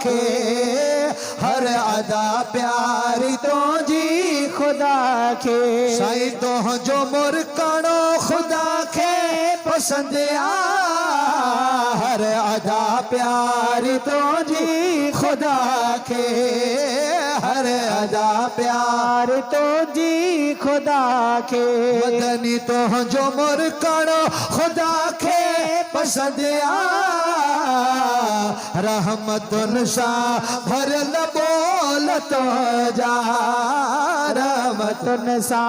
के हर अदा प्यारी तो जी खुदा के साईं तो जो मुरकणो खुदा के पसंद आ हर अदा प्यारी तो जी खुदा के हर अदा प्यार तो जी खुदा के मदनी तो जो मुरकणो खुदा के पसंद आ रहमतुन सा भरल बोल तो जा रहमतुन सा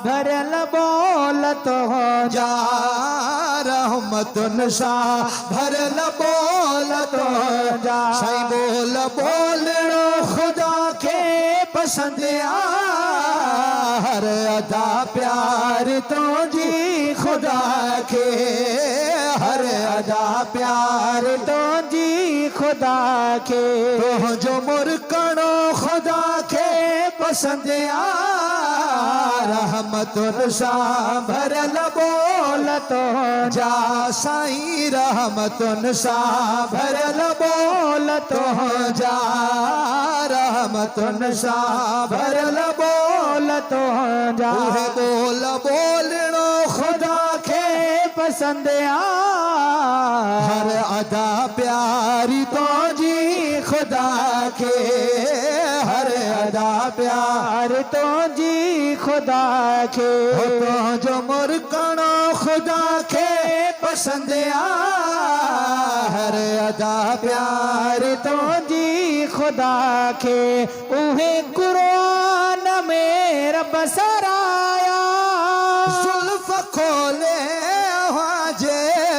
भरल बोल तो जा रहमतुन सा भरल बोल तो जा साईं बोल बोलणो खुदा के पसंद आ हर अदा प्यार तो जी खुदा के हर अदा प्यार तो जी खुदा के तो जो मुरकणो खुदा के पसंद आ रहमतुन सा भरल बोल तो जा साईं रहमतुन सा भरल बोल तो जा रहमतुन सा भरल बोल तो जा बोल बोलणो खुदा के पसंद आ हर अदा प्यारी तो जी खुदा के हर अदा प्यार तो जी खुदा के तो जो मुरकणो खुदा के पसंद आ हर अदा प्यार तो जी खुदा के उहे कुरान में रब सराया जुल्फ खोले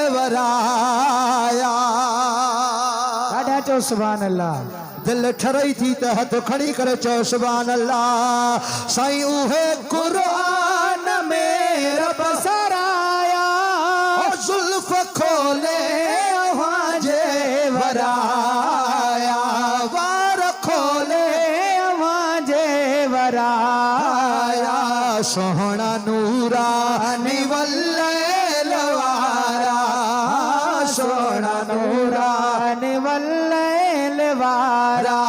जेवराया ॾाढा चओ सुभान अल्लाह दिल ठरई थी त हथ खड़ी करे चओ सुभान अल्लाह साईं उहे कुरान में रब सराया जुल्फ खोले जेवराया वार खोले जेवराया सोहना नूरानी वल्लैल वारा सोहना नूरानी वल्लैल वारा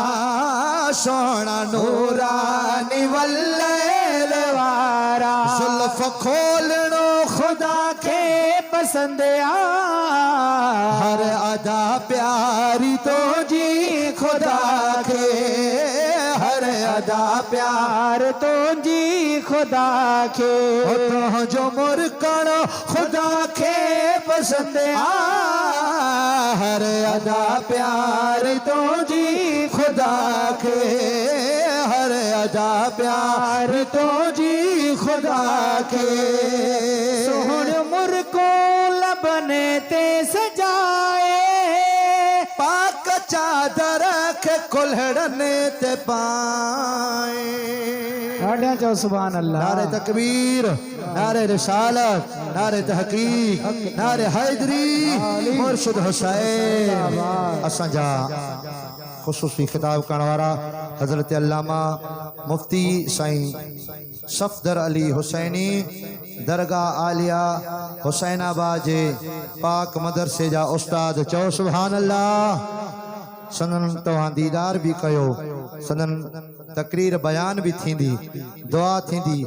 सोहना नूरानी वल्लैल वारा जुल्फ खोलणो खुदा के पसंद आ हर अदा प्यारी तो जी खुदा के हर अदा प्यार तो जी खुदा के तो जो मुरकणो खुदा के पसंद आ हर अदा प्यार तो जी खुदा के हर अदा प्यार तो जी खुदा के सोहण मुरको लबने ते सजाए पाक चादर के कुल्हड़ने ते पाए ॾाढा चओ सुभान अल्लाह नारे तकबीर नारे रिसालत नारे तहकीक नारे हैदरी मुर्शिद हुसैन असांजा ख़ुसूसी खिताब करण वारा हज़रत अल्लामा मुफ्ती साईं सफदर अली हुसैनी दरगाह आलिया हुसैनाबाद जे पाक मदरसे जा उस्ताद चओ सुभान अल्लाह सनन तव्हां दीदार भी कयो सनन तकरीर बयान भी थींदी दुआ थींदी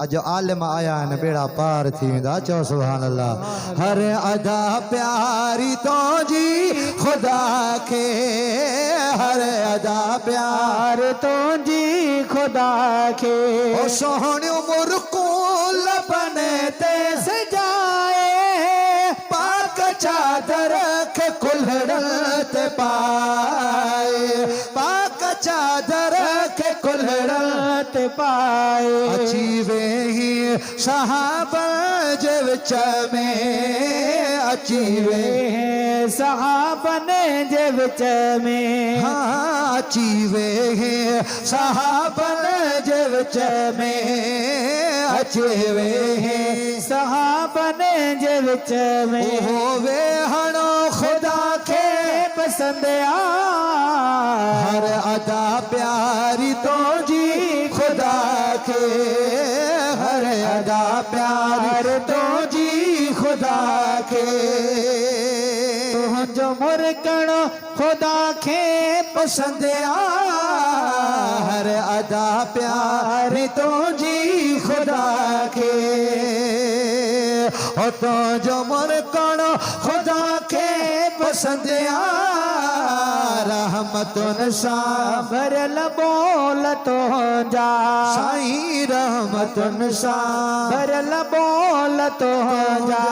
अज आलिम आया न बेड़ा पार थी वेंदा चओ सुभान अल्लाह हर अदा प्यारी तो जी खुदा के हर अदा प्यार तो जी खुदा के ओ सोहणियो मुरको लबने ते सजाए पाक चादर के कुल्हड़ ते पाए पाक चादर के कुल्हड़ ते पाए अची वे ही सहाबा जे विच में अची वे सहाबन जे विच में हाँ अची वे सहाबन जे विच में अची वे सहाबन जे विच में होवे हणो खुदा के पसंद आ हर अदा प्यारी तो जी खुदा के हर अदा प्यार तो जी खुदा के जो मुरकण खुदा खे पसंद हर अदा प्यार तुझी खुदा के हो तो जो मुरकण खुदा के पसंद रहमतुन सा भरल बोल तो जा साईं रहमतुन सा भरल बोल तो जा